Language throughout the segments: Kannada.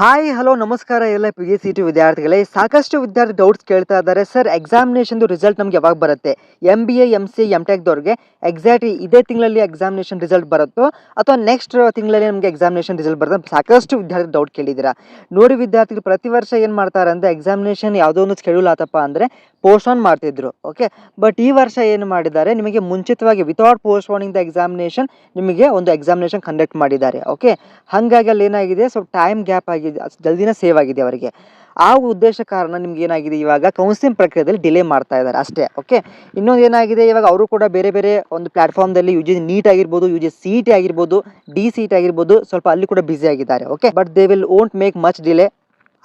ಹಾಯ್ ಹಲೋ ನಮಸ್ಕಾರ ಎಲ್ಲ ಪಿ ಜಿ ಸಿ ಟಿ ವಿದ್ಯಾರ್ಥಿಗಳೇ. ಸಾಕಷ್ಟು ವಿದ್ಯಾರ್ಥಿ ಡೌಟ್ಸ್ ಕೇಳ್ತಾ ಇದ್ದಾರೆ, ಸರ್ ಎಕ್ಸಾಮಿನೇಷನ್ದು ರಿಸಲ್ಟ್ ನಮ್ಗೆ ಯಾವಾಗ ಬರುತ್ತೆ? MBA MCA MTechದವ್ರಿಗೆ ಎಕ್ಸಾಕ್ಟ್ಲಿ ಇದೇ ತಿಂಗಳಲ್ಲಿ ಎಕ್ಸಾಮಿನೇಷನ್ ರಿಸಲ್ಟ್ ಬರುತ್ತೋ ಅಥವಾ ನೆಕ್ಸ್ಟ್ ತಿಂಗಳಲ್ಲಿ ನಮಗೆ ಎಕ್ಸಾಮಿನೇಷನ್ ರಿಸಲ್ಟ್ ಬರುತ್ತೆ? ಸಾಕಷ್ಟು ವಿದ್ಯಾರ್ಥಿ ಡೌಟ್ ಕೇಳಿದ್ದೀರಾ. ನೋಡಿ ವಿದ್ಯಾರ್ಥಿಗಳು, ಪ್ರತಿ ವರ್ಷ ಏನು ಮಾಡ್ತಾರೆ ಅಂದರೆ ಎಕ್ಸಾಮಿನೇಷನ್ ಯಾವುದೋ ಒಂದು ಶೆಡ್ಯೂಲ್ ಆತಪ್ಪ ಅಂದರೆ ಪೋಸ್ಟ್ಪೋನ್ ಮಾಡ್ತಿದ್ರು. ಓಕೆ, ಬಟ್ ಈ ವರ್ಷ ಏನು ಮಾಡಿದ್ದಾರೆ, ನಿಮಗೆ ಮುಂಚಿತವಾಗಿ ವಿತೌಟ್ ಪೋಸ್ಟ್ಪೋನಿಂಗ್ ದ ಎಕ್ಸಾಮಿನೇಷನ್ ನಿಮಗೆ ಒಂದು ಎಕ್ಸಾಮಿನೇಷನ್ ಕಂಡಕ್ಟ್ ಮಾಡಿದ್ದಾರೆ. ಓಕೆ, ಹಾಗಾಗಿ ಅಲ್ಲಿ ಏನಾಗಿದೆ, ಸ್ವಲ್ಪ ಟೈಮ್ ಗ್ಯಾಪ್ ಆಗಿದೆ, ಜಲ್ದಿನ ಸೇವ್ ಆಗಿದೆ ಅವರಿಗೆ. ಆ ಉದ್ದೇಶ ಕಾರಣ ನಿಮ್ಗೆ ಏನಾಗಿದೆ, ಇವಾಗ ಕೌನ್ಸಿಲಿಂಗ್ ಪ್ರಕ್ರಿಯೆಯಲ್ಲಿ ಡಿಲೇ ಮಾಡ್ತಾ ಇದ್ದಾರೆ ಅಷ್ಟೇ. ಓಕೆ, ಇನ್ನೊಂದು ಏನಾಗಿದೆ, ಇವಾಗ ಅವರು ಕೂಡ ಬೇರೆ ಬೇರೆ ಒಂದು ಪ್ಲಾಟ್ಫಾರ್ಮ್ದಲ್ಲಿ UG ನೀಟ್ ಆಗಿರ್ಬೋದು, UG CET ಆಗಿರ್ಬೋದು, DCET ಆಗಿರ್ಬೋದು, ಸ್ವಲ್ಪ ಅಲ್ಲಿ ಕೂಡ ಬ್ಯುಸಿ ಆಗಿದ್ದಾರೆ. Okay, but they will won't make much delay.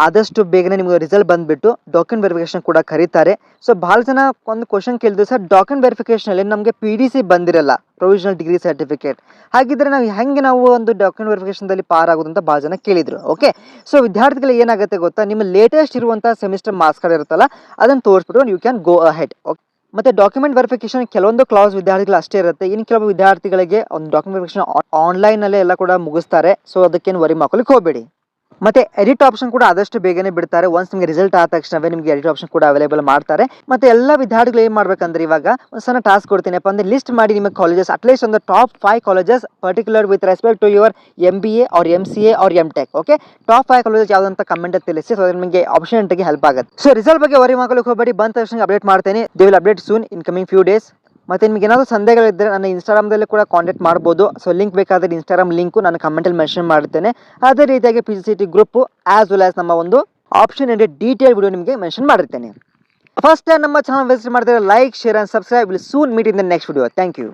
ಆದಷ್ಟು ಬೇಗನೆ ನಿಮಗೆ ರಿಸಲ್ಟ್ ಬಂದುಬಿಟ್ಟು ಡಾಕ್ಯುಮೆಂಟ್ ವೆರಿಫಿಕೇಶನ್ ಕೂಡ ಕರೀತಾರೆ. ಸೊ ಭಾಳ ಜನ ಒಂದು ಕ್ವಶನ್ ಕೇಳಿದ್ರು, ಸರ್ ಡಾಕ್ಯುಮೆಂಟ್ ವೆರಿಫಿಕೇಷನಲ್ಲಿ ನಮಗೆ PDC ಬಂದಿರಲ್ಲ, ಪ್ರೊವಿಷನಲ್ ಡಿಗ್ರಿ ಸರ್ಟಿಫಿಕೇಟ್, ಹಾಗಿದ್ರೆ ನಾವು ಒಂದು ಡಾಕ್ಯುಮೆಂಟ್ ವೆರಿಫಿಕೇಶನ್ದಲ್ಲಿ ಪಾರ್ ಆಗೋದು ಅಂತ ಭಾಳ ಜನ ಕೇಳಿದರು. ಓಕೆ, ಸೊ ವಿದ್ಯಾರ್ಥಿಗಳಿಗೆ ಏನಾಗುತ್ತೆ ಗೊತ್ತಾ, ನಿಮ್ಮ ಲೇಟೆಸ್ಟ್ ಇರುವಂಥ ಸೆಮಿಸ್ಟರ್ ಮಾರ್ಕ್ಸ್ ಕಾರ್ಡ್ ಇರುತ್ತಲ್ಲ, ಅದನ್ನು ತೋರಿಸ್ಬಿಟ್ಟು you can go ahead. Okay, ಮತ್ತು ಡಾಕ್ಯುಮೆಂಟ್ ವೆರಿಫಿಕೇಶನ್ ಕೆಲವೊಂದು ಕ್ಲಾಸ್ ವಿದ್ಯಾರ್ಥಿಗಳು ಅಷ್ಟೇ ಇರುತ್ತೆ. ಇನ್ನು ಕೆಲವು ವಿದ್ಯಾರ್ಥಿಗಳಿಗೆ ಒಂದು ಡಾಕ್ಯುಮೆಂಟ್ ವೆರಿಫಿಕೇಶನ್ ಆನ್ಲೈನಲ್ಲೇ ಎಲ್ಲ ಕೂಡ ಮುಗಿಸ್ತಾರೆ. ಸೊ ಅದಕ್ಕೇನು ವರಿ ಮಾಡ್ಕೊಳ್ಳಿಕ್ಕೆ ಹೋಗಬೇಡಿ. ಮತ್ತೆ ಎಡಿಟ್ ಆಪ್ಷನ್ ಕೂಡ ಆದಷ್ಟು ಬೇಗನೆ ಬಿಡ್ತಾರೆ. ಒನ್ಸ್ ನಿಮಗೆ ರಿಸಲ್ಟ್ ಆದ ತಕ್ಷಣವೇ ನಿಮಗೆ ಎಡಿಟ್ ಆಪ್ಷನ್ ಕೂಡ ಅವೈಲೇಬಲ್ ಮಾಡ್ತಾರೆ. ಮತ್ತೆ ಎಲ್ಲ ವಿದ್ಯಾರ್ಥಿಗಳು ಏನು ಮಾಡ್ಬೇಕಂದ್ರೆ, ಇವಾಗ ಒಂದು ಸಣ್ಣ ಟಾಸ್ಕ್ ಕೊಡ್ತೀನಪ್ಪ ಅಂದರೆ, ಲಿಸ್ಟ್ ಮಾಡಿ ನಿಮ್ಮ ಕಾಲೇಜಸ್, ಅಟ್ಲೀಸ್ಟ್ ಒಂದು top 5 colleges particular with respect to your MBA or MCA or MTech. Okay, top 5 colleges ಯಾವುದಂತ ಕಮೆಂಟ್ ತಿಳಿಸಿ, ಸೊ ನಿಮಗೆ ಆಪ್ಷನ್ ಹೆಲ್ಪ್ ಆಗುತ್ತೆ. ಸೊ ರಿಸಲ್ಟ್ ಬಗ್ಗೆ ವರಿ ಮಾಡ್ಕೊಳ್ಳಿಕ್ಕೆ ಹೋಗಬೇಡಿ, ಬಂದ ತಕ್ಷಣ ಅಪ್ಡೇಟ್ ಮಾಡ್ತೇನೆ. They will update soon in coming few days. ಮತ್ತು ನಿಮಗೆ ಏನಾದರೂ ಸಂದೇಹಗಳಿದ್ದರೆ ನನ್ನ ಇನ್ಸ್ಟಾಗ್ರಾಮ್ದಲ್ಲಿ ಕೂಡ ಕಾಂಟ್ಯಾಕ್ಟ್ ಮಾಡ್ಬೋದು. ಸೊ ಲಿಂಕ್ ಬೇಕಾದರೆ ಇನ್ಸ್ಟಾಗ್ರಾಮ್ ಲಿಂಕು ನಾನು ಕಮೆಂಟಲ್ಲಿ ಮೆನ್ಷನ್ ಮಾಡ್ತೇನೆ. ಅದೇ ರೀತಿಯಾಗಿ PGCET group as well as ನಮ್ಮ ಒಂದು ಆಪ್ಷನ್ ಅಂದರೆ ಡೀಟೇಲ್ ವಿಡಿಯೋ ನಿಮಗೆ ಮೆನ್ಷನ್ ಮಾಡಿರ್ತೇನೆ. ಫಸ್ಟ್ ಟೈಮ್ ನಮ್ಮ ಚಾನಲ್ ವಿಸಿಟ್ ಮಾಡ್ತಾರೆ, like, share and subscribe. Will soon meet in the next video. Thank you.